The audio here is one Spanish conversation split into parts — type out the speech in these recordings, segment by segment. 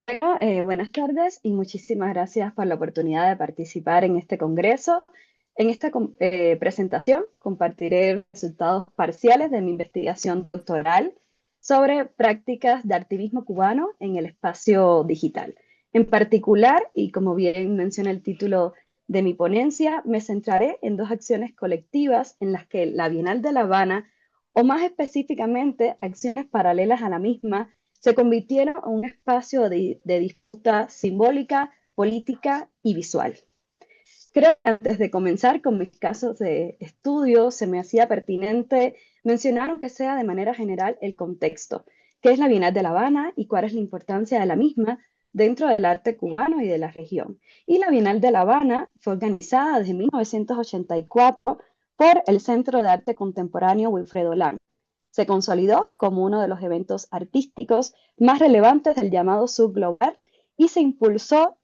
Buenas tardes y muchísimas gracias por la oportunidad de participar en este congreso. En esta presentación compartiré resultados parciales de mi investigación doctoral sobre prácticas de activismo cubano en el espacio digital. En particular, y como bien menciona el título de mi ponencia, me centraré en dos acciones colectivas en las que la Bienal de La Habana, o más específicamente, acciones paralelas a la misma, se convirtieron en un espacio de disputa simbólica, política y visual. Creo que antes de comenzar con mis casos de estudio, se me hacía pertinente mencionar, aunque sea de manera general, el contexto, qué es la Bienal de La Habana y cuál es la importancia de la misma dentro del arte cubano y de la región. Y la Bienal de La Habana fue organizada desde 1984 por el Centro de Arte Contemporáneo Wilfredo Lang. Se consolidó como uno de los eventos artísticos más relevantes del llamado subglobal y se impulsó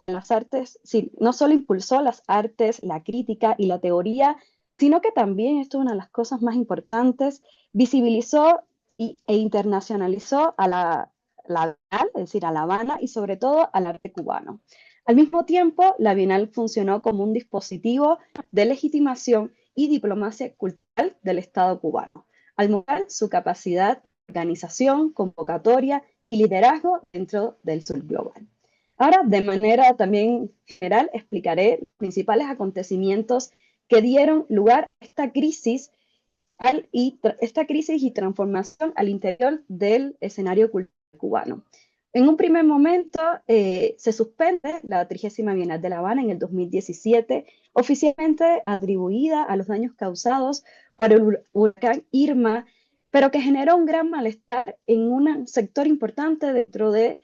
las artes, sí, no solo impulsó las artes, la crítica y la teoría, sino que también, esto es una de las cosas más importantes, visibilizó e internacionalizó a la Bienal, es decir, a La Habana y sobre todo al arte cubano. Al mismo tiempo, la Bienal funcionó como un dispositivo de legitimación y diplomacia cultural del Estado cubano, al mostrar su capacidad de organización, convocatoria y liderazgo dentro del sur global. Ahora, de manera también general, explicaré los principales acontecimientos que dieron lugar a esta crisis y transformación al interior del escenario cultural cubano. En un primer momento se suspende la 30ª Bienal de La Habana en el 2017, oficialmente atribuida a los daños causados por el huracán Irma, pero que generó un gran malestar en un sector importante dentro de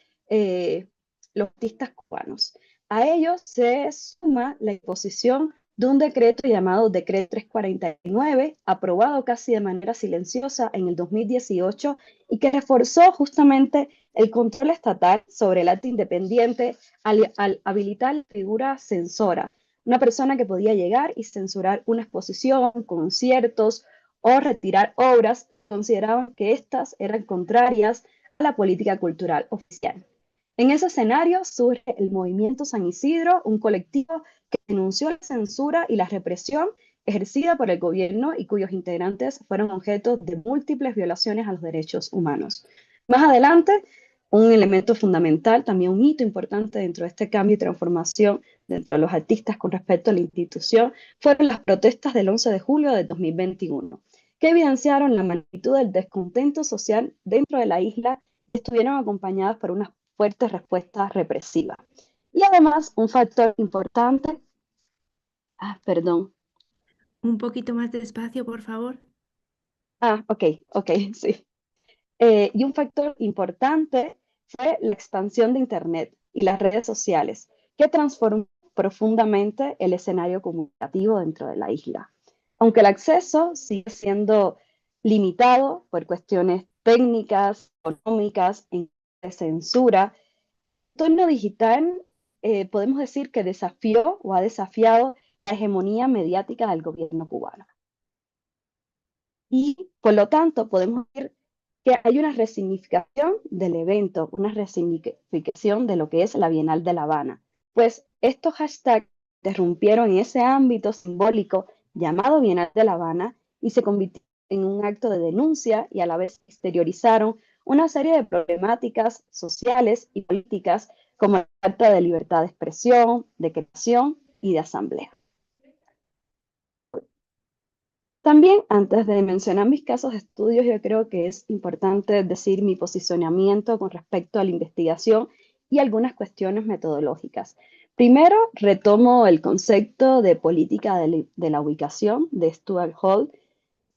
los artistas cubanos. A ello se suma la imposición de un decreto llamado Decreto 349, aprobado casi de manera silenciosa en el 2018 y que reforzó justamente el control estatal sobre el arte independiente al habilitar la figura censora, una persona que podía llegar y censurar una exposición, conciertos o retirar obras que consideraban que éstas eran contrarias a la política cultural oficial. En ese escenario surge el Movimiento San Isidro, un colectivo que denunció la censura y la represión ejercida por el gobierno y cuyos integrantes fueron objeto de múltiples violaciones a los derechos humanos. Más adelante, un elemento fundamental, también un hito importante dentro de este cambio y transformación dentro de los artistas con respecto a la institución, fueron las protestas del 11 de julio de 2021, que evidenciaron la magnitud del descontento social dentro de la isla y estuvieron acompañadas por una fuerte respuesta represiva. Y además, un factor importante, perdón, Un poquito más despacio, por favor. ok, ok, sí. Y un factor importante fue la expansión de Internet y las redes sociales, que transformó profundamente el escenario comunicativo dentro de la isla. Aunque el acceso sigue siendo limitado por cuestiones técnicas, económicas, de censura, el entorno digital podemos decir que desafió o ha desafiado la hegemonía mediática del gobierno cubano. Y por lo tanto podemos ver que hay una resignificación del evento, una resignificación de lo que es la Bienal de La Habana. Pues estos hashtags interrumpieron en ese ámbito simbólico llamado Bienal de La Habana y se convirtió en un acto de denuncia y a la vez exteriorizaron una serie de problemáticas sociales y políticas como la falta de libertad de expresión, de creación y de asamblea. También, antes de mencionar mis casos de estudios, yo creo que es importante decir mi posicionamiento con respecto a la investigación y algunas cuestiones metodológicas. Primero, retomo el concepto de política de la ubicación de Stuart Hall,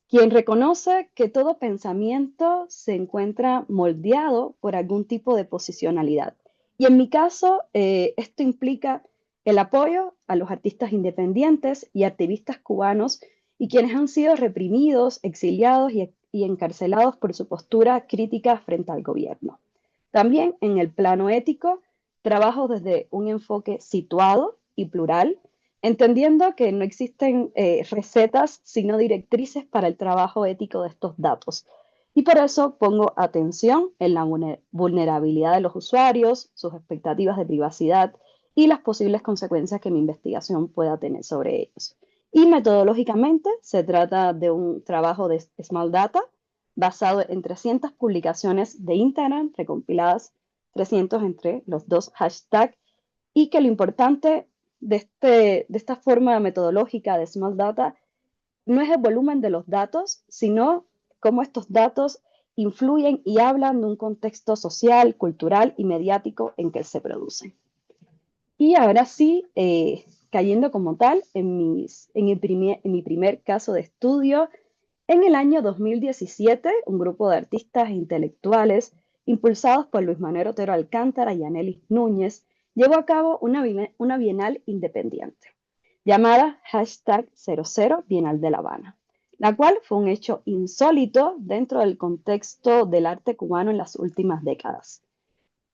quien reconoce que todo pensamiento se encuentra moldeado por algún tipo de posicionalidad. Y en mi caso, esto implica el apoyo a los artistas independientes y activistas cubanos y quienes han sido reprimidos, exiliados y encarcelados por su postura crítica frente al gobierno. También en el plano ético, trabajo desde un enfoque situado y plural, entendiendo que no existen recetas, sino directrices para el trabajo ético de estos datos. Y por eso pongo atención en la vulnerabilidad de los usuarios, sus expectativas de privacidad y las posibles consecuencias que mi investigación pueda tener sobre ellos. Y metodológicamente se trata de un trabajo de Small Data basado en 300 publicaciones de Instagram recompiladas 300 entre los dos hashtags y que lo importante de esta forma metodológica de Small Data no es el volumen de los datos, sino cómo estos datos influyen y hablan de un contexto social, cultural y mediático en que se producen. Y ahora sí, cayendo como tal en mi primer caso de estudio, en el año 2017, un grupo de artistas e intelectuales impulsados por Luis Manuel Otero Alcántara y Anelis Núñez llevó a cabo una bienal independiente llamada #00 Bienal de La Habana, la cual fue un hecho insólito dentro del contexto del arte cubano en las últimas décadas.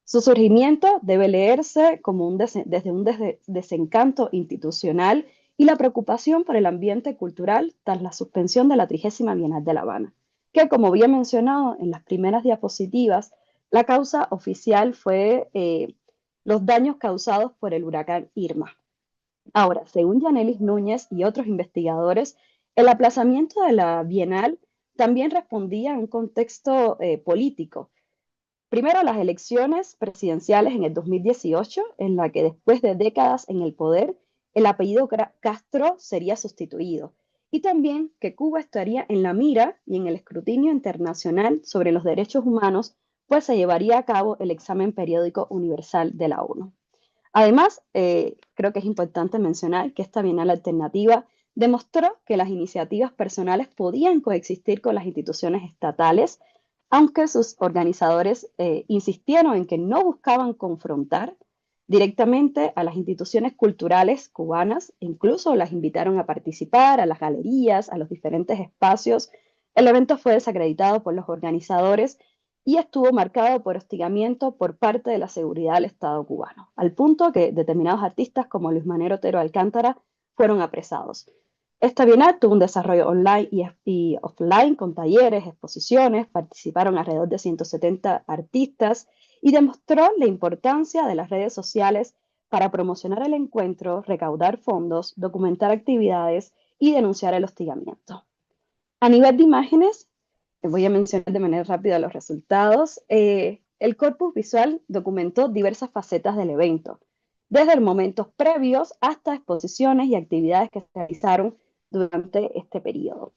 Su surgimiento debe leerse como desde un desencanto institucional y la preocupación por el ambiente cultural tras la suspensión de la 30ª Bienal de La Habana, que como había mencionado en las primeras diapositivas, la causa oficial fue los daños causados por el huracán Irma. Ahora, según Yanelis Núñez y otros investigadores, el aplazamiento de la Bienal también respondía a un contexto político. Primero, las elecciones presidenciales en el 2018, en la que después de décadas en el poder, el apellido Castro sería sustituido. Y también que Cuba estaría en la mira y en el escrutinio internacional sobre los derechos humanos, pues se llevaría a cabo el examen periódico universal de la ONU. Además, creo que es importante mencionar que esta Bienal Alternativa demostró que las iniciativas personales podían coexistir con las instituciones estatales, aunque sus organizadores insistieron en que no buscaban confrontar directamente a las instituciones culturales cubanas, incluso las invitaron a participar a las galerías, a los diferentes espacios. El evento fue desacreditado por los organizadores y estuvo marcado por hostigamiento por parte de la seguridad del Estado cubano, al punto que determinados artistas como Luis Manuel Otero Alcántara fueron apresados. Esta bienal tuvo un desarrollo online y offline con talleres, exposiciones, participaron alrededor de 170 artistas y demostró la importancia de las redes sociales para promocionar el encuentro, recaudar fondos, documentar actividades y denunciar el hostigamiento. A nivel de imágenes, voy a mencionar de manera rápida los resultados. El corpus visual documentó diversas facetas del evento, desde momentos previos hasta exposiciones y actividades que se realizaron durante este periodo.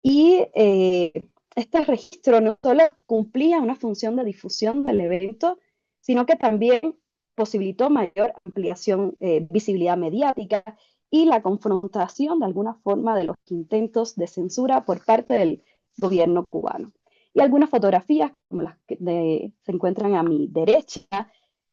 Y este registro no solo cumplía una función de difusión del evento, sino que también posibilitó mayor ampliación, visibilidad mediática y la confrontación de alguna forma de los intentos de censura por parte del gobierno cubano. Y algunas fotografías, como las que se encuentran a mi derecha,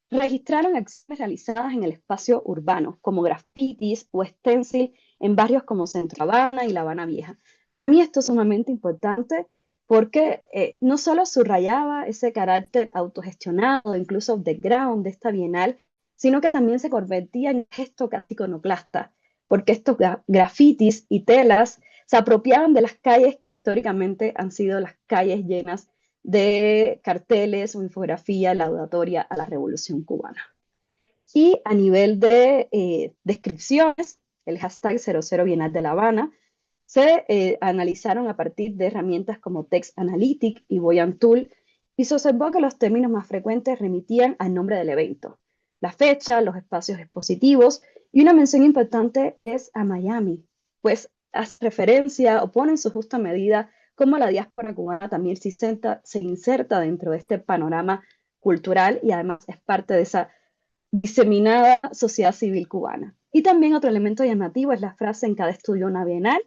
registraron acciones realizadas en el espacio urbano, como grafitis o stencil en barrios como Centro Habana y La Habana Vieja. Para mí esto es sumamente importante porque no solo subrayaba ese carácter autogestionado, incluso underground de esta bienal, sino que también se convertía en un gesto casi iconoclasta, porque estos grafitis y telas se apropiaban de las calles que históricamente han sido las calles llenas de carteles o infografía laudatoria a la Revolución Cubana. Y a nivel de descripciones, el hashtag 00 Bienal de La Habana se analizaron a partir de herramientas como Text Analytic y Voyant Tool y se observó que los términos más frecuentes remitían al nombre del evento, la fecha, los espacios expositivos y una mención importante es a Miami, pues hace referencia o pone en su justa medida cómo la diáspora cubana también se inserta dentro de este panorama cultural y además es parte de esa diseminada sociedad civil cubana. Y también otro elemento llamativo es la frase en cada estudio una bienal,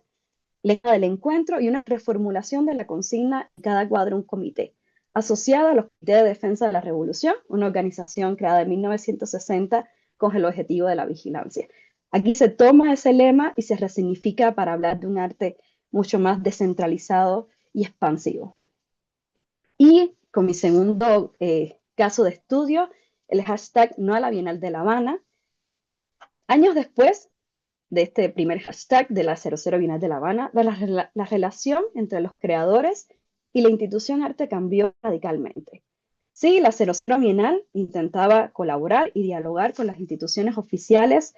lema del encuentro y una reformulación de la consigna en cada cuadro un comité, asociada a los comités de defensa de la revolución, una organización creada en 1960 con el objetivo de la vigilancia. Aquí se toma ese lema y se resignifica para hablar de un arte mucho más descentralizado y expansivo. Y con mi segundo caso de estudio, el hashtag no a la Bienal de La Habana. Años después de este primer hashtag de la 00 Bienal de La Habana, la relación entre los creadores y la institución arte cambió radicalmente. Sí, la 00 Bienal intentaba colaborar y dialogar con las instituciones oficiales.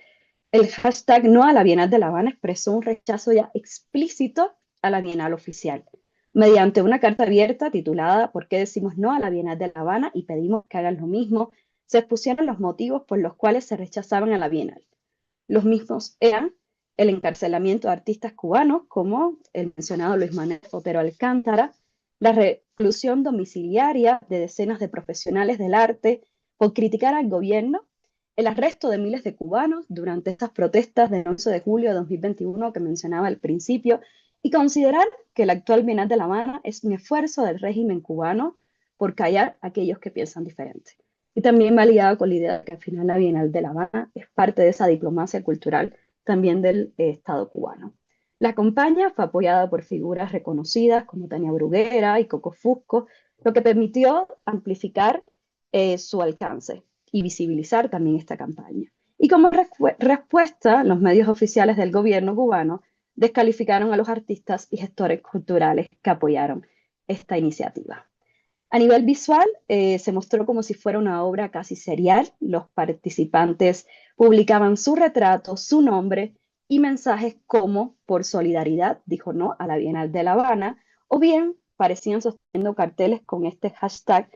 El hashtag No a la Bienal de La Habana expresó un rechazo ya explícito a la Bienal oficial, mediante una carta abierta titulada ¿Por qué decimos no a la Bienal de La Habana y pedimos que hagan lo mismo? Se expusieron los motivos por los cuales se rechazaban a la Bienal. Los mismos eran el encarcelamiento de artistas cubanos, como el mencionado Luis Manuel Otero Alcántara, la reclusión domiciliaria de decenas de profesionales del arte por criticar al gobierno, el arresto de miles de cubanos durante estas protestas del 11 de julio de 2021 que mencionaba al principio, y considerar que la actual Bienal de La Habana es un esfuerzo del régimen cubano por callar a aquellos que piensan diferente. Y también va ligado con la idea de que al final la Bienal de La Habana es parte de esa diplomacia cultural también del Estado cubano. La campaña fue apoyada por figuras reconocidas como Tania Bruguera y Coco Fusco, lo que permitió amplificar su alcance y visibilizar también esta campaña. Y como respuesta, los medios oficiales del gobierno cubano descalificaron a los artistas y gestores culturales que apoyaron esta iniciativa. A nivel visual, se mostró como si fuera una obra casi serial. Los participantes publicaban su retrato, su nombre y mensajes como por solidaridad, dijo no a la Bienal de La Habana, o bien parecían sosteniendo carteles con este hashtag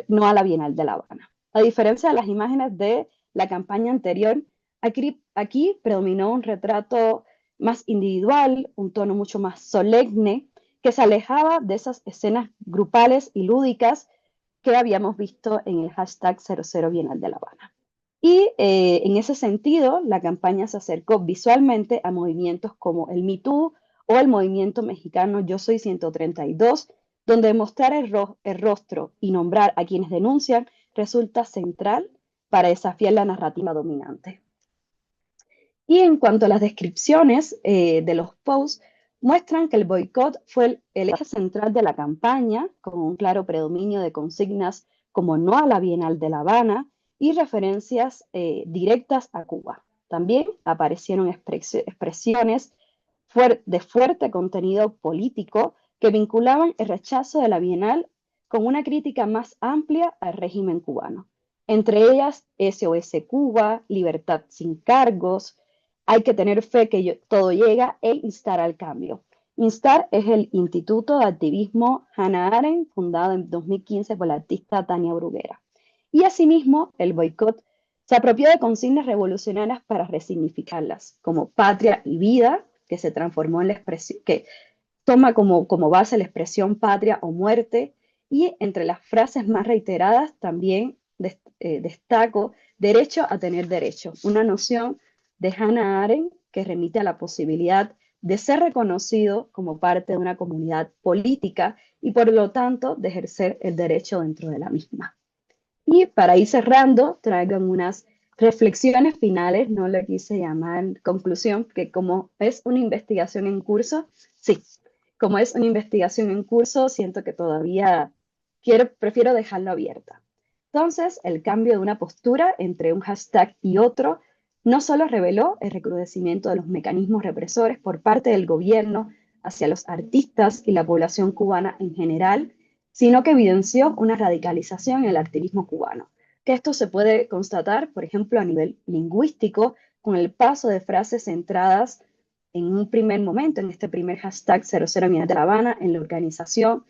no a la Bienal de La Habana. A diferencia de las imágenes de la campaña anterior, aquí predominó un retrato más individual, un tono mucho más solemne, que se alejaba de esas escenas grupales y lúdicas que habíamos visto en el hashtag 00 Bienal de La Habana. Y en ese sentido, la campaña se acercó visualmente a movimientos como el Me Too o el movimiento mexicano Yo Soy 132, donde mostrar el rostro y nombrar a quienes denuncian resulta central para desafiar la narrativa dominante. Y en cuanto a las descripciones de los posts, muestran que el boicot fue el eje central de la campaña, con un claro predominio de consignas como no a la Bienal de La Habana y referencias directas a Cuba. También aparecieron expresiones de fuerte contenido político que vinculaban el rechazo de la Bienal con una crítica más amplia al régimen cubano. Entre ellas, SOS Cuba, Libertad sin cargos, hay que tener fe que todo llega e instar al cambio. Instar es el Instituto de Activismo Hannah Arendt, fundado en 2015 por la artista Tania Bruguera. Y asimismo, el boicot se apropió de consignas revolucionarias para resignificarlas, como patria y vida, que se transformó en la expresión, que toma como base la expresión patria o muerte, y entre las frases más reiteradas también destaco derecho a tener derecho, una noción de Hannah Arendt que remite a la posibilidad de ser reconocido como parte de una comunidad política y por lo tanto de ejercer el derecho dentro de la misma. Y para ir cerrando, traigo unas reflexiones finales, no le quise llamar conclusión, que como es una investigación en curso, sí, como es una investigación en curso, siento que todavía prefiero dejarlo abierta. Entonces, el cambio de una postura entre un hashtag y otro no solo reveló el recrudecimiento de los mecanismos represores por parte del gobierno hacia los artistas y la población cubana en general, sino que evidenció una radicalización en el activismo cubano. Que esto se puede constatar, por ejemplo, a nivel lingüístico, con el paso de frases centradas en un primer momento, en este primer hashtag 00 Bienal de La Habana, en la organización,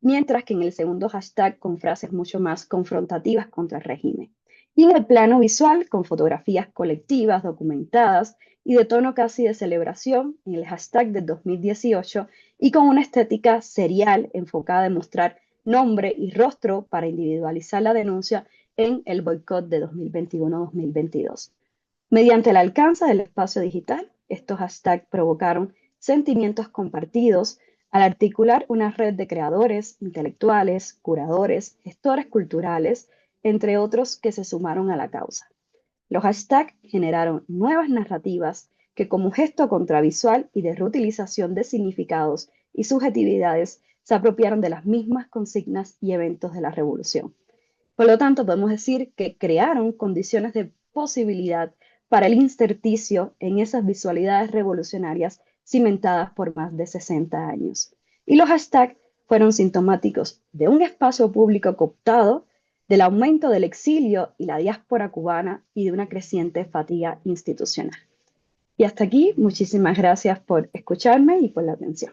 mientras que en el segundo hashtag con frases mucho más confrontativas contra el régimen. Y en el plano visual, con fotografías colectivas, documentadas y de tono casi de celebración en el hashtag del 2018 y con una estética serial enfocada en mostrar nombre y rostro para individualizar la denuncia en el boicot de 2021-2022. Mediante el alcance del espacio digital, estos hashtags provocaron sentimientos compartidos al articular una red de creadores, intelectuales, curadores, gestores culturales, entre otros que se sumaron a la causa. Los hashtags generaron nuevas narrativas que como gesto contravisual y de reutilización de significados y subjetividades se apropiaron de las mismas consignas y eventos de la revolución. Por lo tanto, podemos decir que crearon condiciones de posibilidad para el intersticio en esas visualidades revolucionarias cimentadas por más de 60 años. Y los hashtags fueron sintomáticos de un espacio público cooptado, del aumento del exilio y la diáspora cubana y de una creciente fatiga institucional. Y hasta aquí, muchísimas gracias por escucharme y por la atención.